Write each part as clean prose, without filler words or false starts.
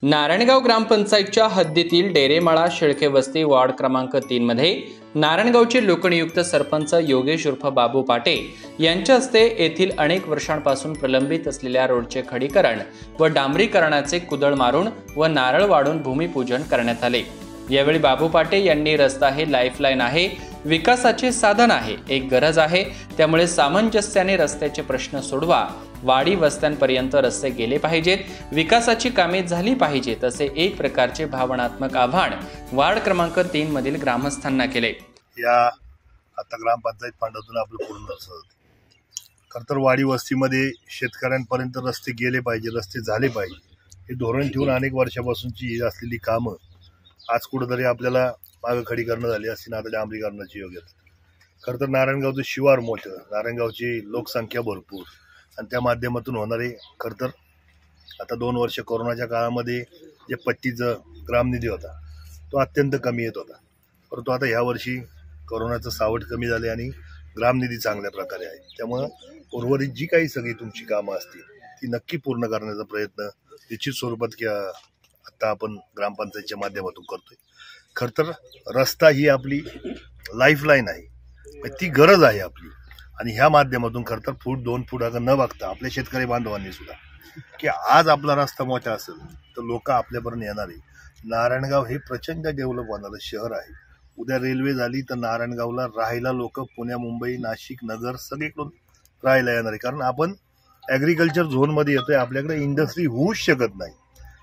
नारायणगाव ग्रामपंचायतच्या हद्दीतील डेरेमाळा शेळके वस्ती वार्ड क्रमांक 3 मध्ये नारायणगावचे लोकनियुक्त सरपंच योगेश उर्फ बाबू पाटे यांच्या हस्ते येथील अनेक वर्षांपासून प्रलंबित असलेल्या रोडचे खडीकरण व डांबरीकरणाचे कुदळ मारून व नारळ वाढून भूमिपूजन करण्यात आले। यावेळी बाबू पाटे यांनी रस्ता हे लाईफलाईन आहे, विकासाचे साधन आहे, एक गरज आहे, त्यामुळे सामंजस्याने रस्त्याचे प्रश्न सोडवा, वाडी वस्त्यांपर्यंत रस्ते गेले पाहिजेत, विकासाची कामे झाली पाहिजेत असे एक प्रकारचे भावनात्मक आव्हान वार्ड क्रमांक 3 मधील ग्रामस्थांना केले। या आता ग्रामपंचायत फंडातून आपलं पूर्ण रस्ता खरं तर वाडी वस्तीमध्ये शेतकऱ्यांपर्यंत रस्ते गेले पाहिजे, रस्ते झाले पाहिजे हे धोरण ठेवून अनेक वर्षापासूनची असलेली कामं आज कुठेतरी आपल्याला मागं खडीकरण झाली असती ना, आता डांबरीकरणाची योग्यता। खरं तर नारायणगावचं शिवार मोठं, नारायणगावची लोकसंख्या भरपूर आणि त्या माध्यमातून होणारे खरं तर आता 2 वर्ष कोरोनाच्या काळामध्ये जे पट्टीचं ग्रामनिधी होता तो अत्यंत कमी येत होता, परंतु आता ह्या वर्षी कोरोनाचं सावट कमी झाले आणि ग्रामनिधी चांगल्या प्रकारे आहे। त्यामुळं उर्वरित जी काही सगळी तुमची कामं असतील ती नक्की पूर्ण करण्याचा प्रयत्न निश्चित स्वरूपात आता आपण ग्रामपंचायतच्या माध्यमातून करतोय। खरं तर रस्ता ही आपली लाईफलाईन आहे, ती गरज आहे आपली आणि ह्या माध्यमातून खरं तर फूट 2 फूट अगं न बघता आपल्या शेतकरी बांधवांनी सुद्धा की आज आपला रस्ता मोठा असेल तर लोक आपल्यापर्यंत येणार आहे। नारायणगाव हे प्रचंड डेव्हलप होणारं शहर आहे। उद्या रेल्वे झाली तर नारायणगावला राहायला लोक पुण्या, मुंबई, नाशिक, नगर सगळीकडून राहायला येणार आहे, कारण आपण ॲग्रिकल्चर झोनमध्ये येतोय, आपल्याकडे इंडस्ट्री होऊच शकत नाही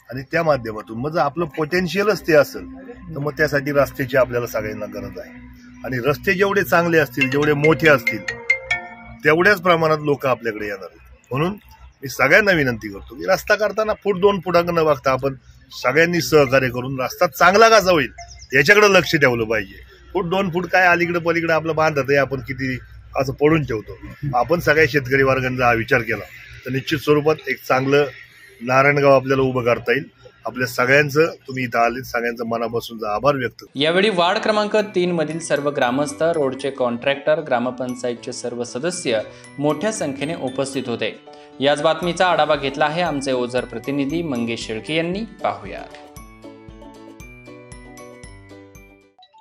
आणि त्या माध्यमातून मग जर आपलं पोटेन्शियलच ते असेल तर मग त्यासाठी रस्त्याची आपल्याला सगळ्यांना गरज आहे आणि रस्ते जेवढे चांगले असतील, जेवढे मोठे असतील तेवढ्याच प्रमाणात लोक आपल्याकडे येणार आहेत। म्हणून मी सगळ्यांना विनंती करतो की रस्ता करताना फूट 2 फुटांकडे न बघता आपण सगळ्यांनी सहकार्य करून रस्ता चांगला कसा होईल याच्याकडे लक्ष ठेवलं पाहिजे। फूट 2 फूट काय अलीकडे पलीकडे आपलं बांधत आहे, आपण किती असं पडून ठेवतो। आपण सगळ्या शेतकरी वर्गांचा हा विचार केला तर निश्चित स्वरूपात एक चांगलं नारायणगाव आपल्याला उभं करता येईल। आपल्या सगळ्यांचं तुम्ही इथं आले, सगळ्यांचं मनापासून आभार व्यक्त। यावेळी वार्ड क्रमांक 3 मधील सर्व ग्रामस्थ, रोडचे कॉन्ट्रॅक्टर, ग्रामपंचायतचे सर्व सदस्य मोठ्या संख्येने उपस्थित होते। याच बातमीचा आढावा घेतला आहे आमचे ओझर प्रतिनिधी मंगेश शेळके यांनी। पाहूया।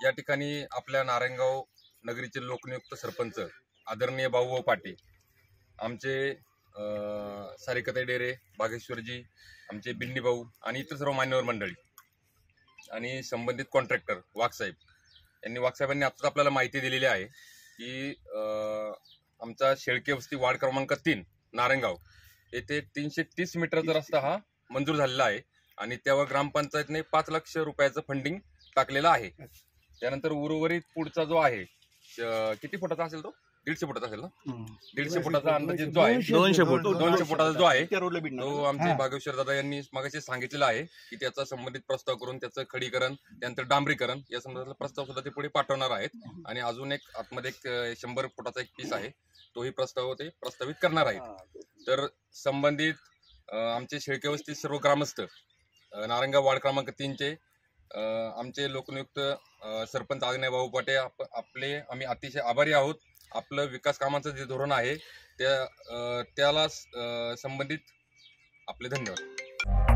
या ठिकाणी आपल्या नारायणगाव नगरीचे लोकनियुक्त सरपंच आदरणीय बाबू पाटे, आमचे सारिकाताई डेरे, भागेश्वरजी, आमचे बिंडी भाऊ आणि इतर सर्व मान्यवर मंडळी आणि संबंधित कॉन्ट्रॅक्टर वाघसाहेब यांनी आत्ताच आपल्याला माहिती दिलेली आहे की आमचा शेळके वस्ती वार्ड क्रमांक 3 नारायणगाव येथे 330 मीटरचा रस्ता हा मंजूर झालेला आहे आणि त्यावर ग्रामपंचायतने 5 लाख रुपयाचं फंडिंग टाकलेलं आहे। त्यानंतर उर्वरित पुढचा जो आहे किती फुटाचा असेल तो 150 फुटाचा असेल ना, 150 फुटाचा अंदाजे जो आहे 200 फुटाचा जो आहे तो आमचे भागेश्वर दादा यांनी मागाशी सांगितलेला आहे की त्याचा संबंधित प्रस्ताव करून त्याचं खडीकरण, त्यानंतर डांबरीकरण या संदर्भातला प्रस्ताव सुद्धा ते पुढे पाठवणार आहेत आणि अजून एक आतमध्ये 100 फुटाचा एक पीस आहे तोही प्रस्ताव ते प्रस्तावित करणार आहेत। तर संबंधित आमचे शेळके वस्ती सर्व ग्रामस्थ नारायणगाव वार्ड क्रमांक 3 चे आमचे लोकनियुक्त सरपंच आदरणीय बाबू पाटे आम्ही अतिशय आभारी आहोत। आपलं विकास कामांचं जे धोरण आहे त्याला संबंधित आपले धन्यवाद।